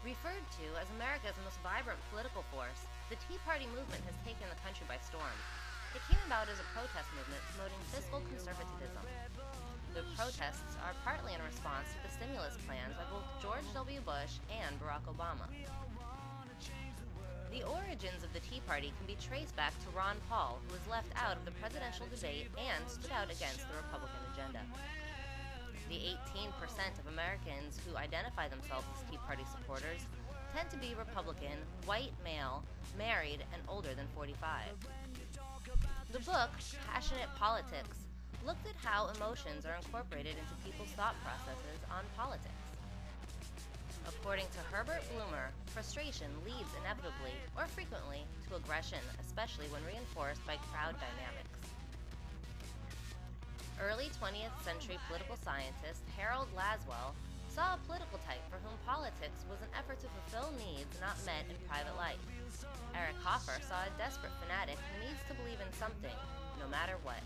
Referred to as America's most vibrant political force, the Tea Party movement has taken the country by storm. It came about as a protest movement promoting fiscal conservatism. The protests are partly in response to the stimulus plans by both George W. Bush and Barack Obama. The origins of the Tea Party can be traced back to Ron Paul, who was left out of the presidential debate and stood out against the Republican agenda. The 18% of Americans who identify themselves as Tea Party supporters tend to be Republican, white male, married, and older than 45. The book, Passionate Politics, looked at how emotions are incorporated into people's thought processes on politics. According to Herbert Blumer, frustration leads inevitably, or frequently, to aggression, especially when reinforced by crowd dynamics. Early 20th century political scientist Harold Laswell saw a political type for whom politics was an effort to fulfill needs not met in private life. Eric Hoffer saw a desperate fanatic who needs to believe in something, no matter what.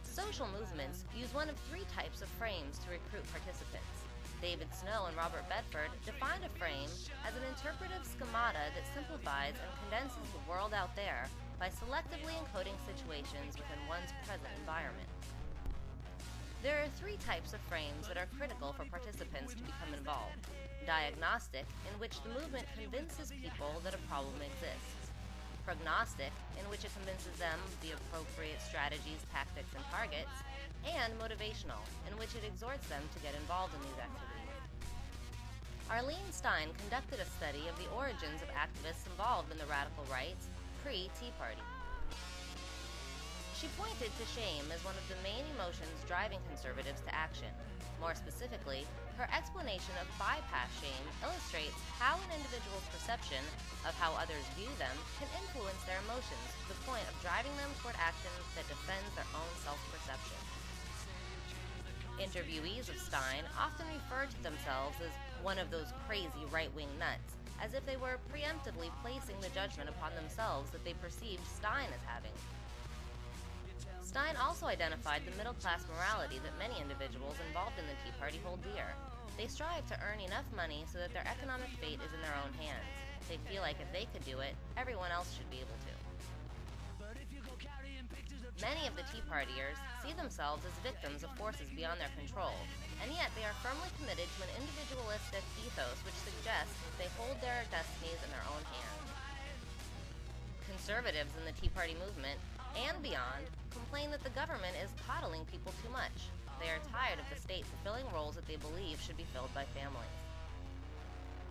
Social movements use one of three types of frames to recruit participants. David Snow and Robert Bedford defined a frame as an interpretive schemata that simplifies and condenses the world out there by selectively encoding situations within one's present environment. There are three types of frames that are critical for participants to become involved. Diagnostic, in which the movement convinces people that a problem exists. Prognostic, in which it convinces them of the appropriate strategies, tactics, and targets. And motivational, in which it exhorts them to get involved in these activities. Arlene Stein conducted a study of the origins of activists involved in the radical rights pre-Tea Party. She pointed to shame as one of the main emotions driving conservatives to action. More specifically, her explanation of bypass shame illustrates how an individual's perception of how others view them can influence their emotions to the point of driving them toward action that defends their own self-perception. Interviewees of Stein often refer to themselves as one of those crazy right-wing nuts, as if they were preemptively placing the judgment upon themselves that they perceived Stein as having. Stein also identified the middle-class morality that many individuals involved in the Tea Party hold dear. They strive to earn enough money so that their economic fate is in their own hands. They feel like if they could do it, everyone else should be able to. Many of the Tea Partiers see themselves as victims of forces beyond their control, and yet they are firmly committed to an individualistic ethos which suggests that they hold their destinies in their own hands. Conservatives in the Tea Party movement, and beyond, complain that the government is coddling people too much. They are tired of the state fulfilling roles that they believe should be filled by families.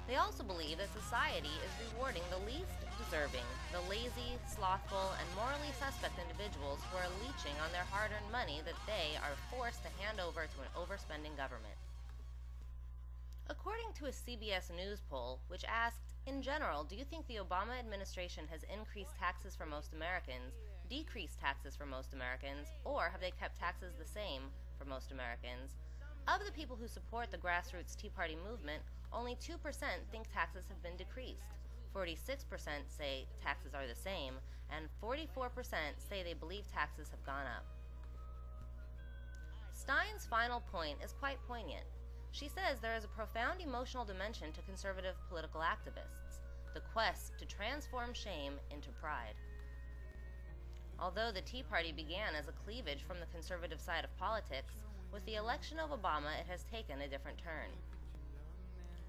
They also believe that society is rewarding the least deserving, the lazy, slothful, and morally suspect individuals who are leeching on their hard-earned money that they are forced to hand over to an overspending government. According to a CBS News poll, which asked, in general, do you think the Obama administration has increased taxes for most Americans, decreased taxes for most Americans, or have they kept taxes the same for most Americans? Of the people who support the grassroots Tea Party movement, only 2% think taxes have been decreased, 46% say taxes are the same, and 44% say they believe taxes have gone up. Stein's final point is quite poignant. She says there is a profound emotional dimension to conservative political activists, the quest to transform shame into pride. Although the Tea Party began as a cleavage from the conservative side of politics, with the election of Obama it has taken a different turn.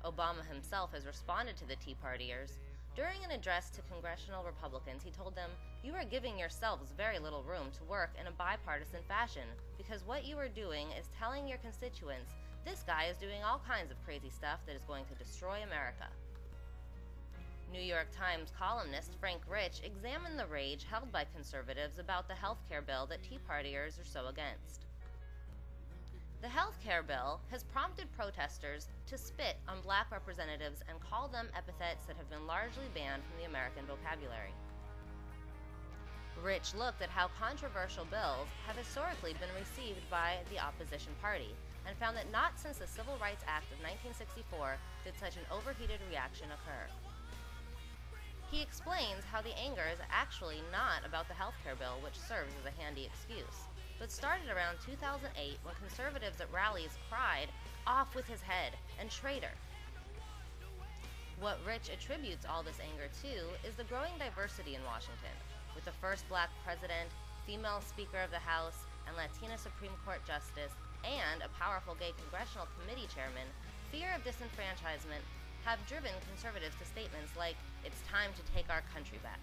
Obama himself has responded to the Tea Partiers. During an address to congressional Republicans, he told them, "You are giving yourselves very little room to work in a bipartisan fashion, because what you are doing is telling your constituents, this guy is doing all kinds of crazy stuff that is going to destroy America." New York Times columnist Frank Rich examined the rage held by conservatives about the health care bill that Tea Partiers are so against. The health care bill has prompted protesters to spit on black representatives and call them epithets that have been largely banned from the American vocabulary. Rich looked at how controversial bills have historically been received by the opposition party and found that not since the Civil Rights Act of 1964 did such an overheated reaction occur. He explains how the anger is actually not about the health care bill, which serves as a handy excuse, but started around 2008 when conservatives at rallies cried, "Off with his head," and "traitor." What Rich attributes all this anger to is the growing diversity in Washington, with the first black president, female Speaker of the House, and Latina Supreme Court Justice, and a powerful gay congressional committee chairman. Fear of disenfranchisement have driven conservatives to statements like, "It's time to take our country back."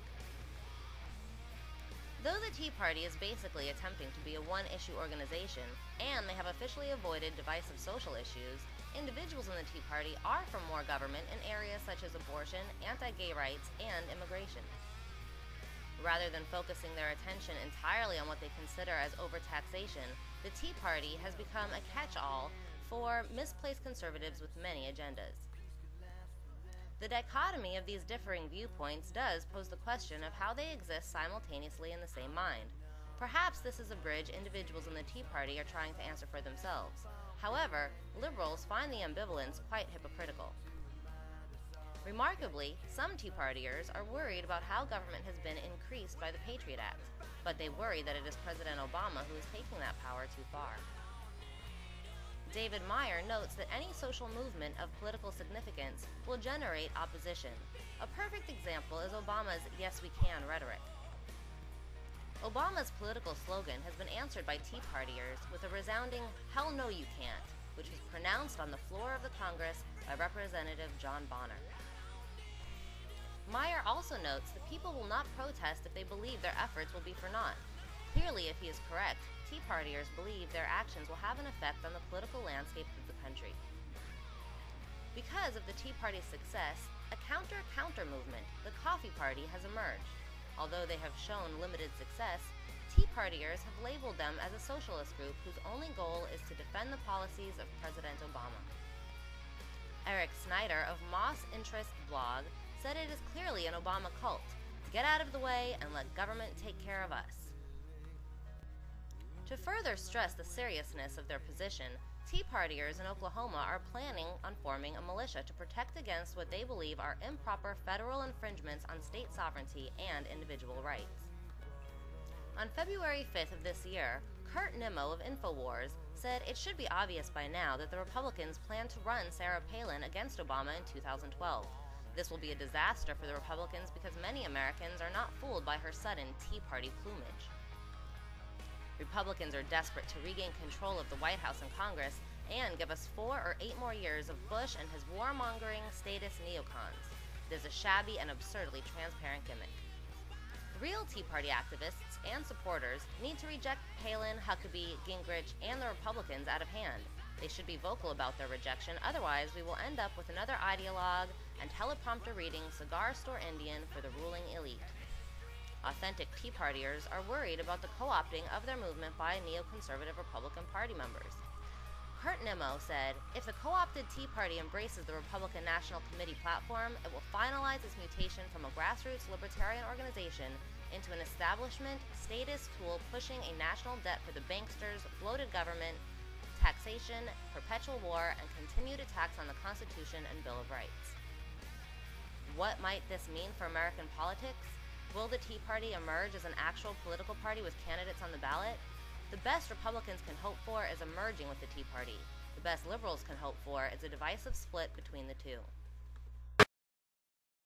Though the Tea Party is basically attempting to be a one-issue organization, and they have officially avoided divisive social issues, individuals in the Tea Party are for more government in areas such as abortion, anti-gay rights, and immigration. Rather than focusing their attention entirely on what they consider as overtaxation, the Tea Party has become a catch-all for misplaced conservatives with many agendas. The dichotomy of these differing viewpoints does pose the question of how they exist simultaneously in the same mind. Perhaps this is a bridge individuals in the Tea Party are trying to answer for themselves. However, liberals find the ambivalence quite hypocritical. Remarkably, some Tea Partiers are worried about how government has been increased by the Patriot Act, but they worry that it is President Obama who is taking that power too far. David Meyer notes that any social movement of political significance will generate opposition. A perfect example is Obama's "Yes, we can" rhetoric. Obama's political slogan has been answered by Tea Partiers with a resounding "Hell no you can't," which was pronounced on the floor of the Congress by Representative John Bonner. Meyer also notes that people will not protest if they believe their efforts will be for naught. Clearly, if he is correct, Tea Partiers believe their actions will have an effect on the political landscape of the country. Because of the Tea Party's success, a counter-counter movement, the Coffee Party, has emerged. Although they have shown limited success, Tea Partiers have labeled them as a socialist group whose only goal is to defend the policies of President Obama. Eric Snyder of Moss Interest blog said it is clearly an Obama cult. Get out of the way and let government take care of us. To further stress the seriousness of their position, Tea Partiers in Oklahoma are planning on forming a militia to protect against what they believe are improper federal infringements on state sovereignty and individual rights. On February 5th of this year, Kurt Nimmo of InfoWars said it should be obvious by now that the Republicans plan to run Sarah Palin against Obama in 2012. This will be a disaster for the Republicans because many Americans are not fooled by her sudden Tea Party plumage. Republicans are desperate to regain control of the White House and Congress and give us 4 or 8 more years of Bush and his warmongering statist neocons. It is a shabby and absurdly transparent gimmick. Real Tea Party activists and supporters need to reject Palin, Huckabee, Gingrich, and the Republicans out of hand. They should be vocal about their rejection, otherwise we will end up with another ideologue and teleprompter reading cigar store Indian for the ruling elite. Authentic Tea Partiers are worried about the co-opting of their movement by neoconservative Republican Party members. Kurt Nimmo said, "If the co-opted Tea Party embraces the Republican National Committee platform, it will finalize its mutation from a grassroots libertarian organization into an establishment statist tool pushing a national debt for the banksters, bloated government, taxation, perpetual war, and continued attacks on the Constitution and Bill of Rights." What might this mean for American politics? Will the Tea Party emerge as an actual political party with candidates on the ballot? The best Republicans can hope for is a merging with the Tea Party. The best liberals can hope for is a divisive split between the two.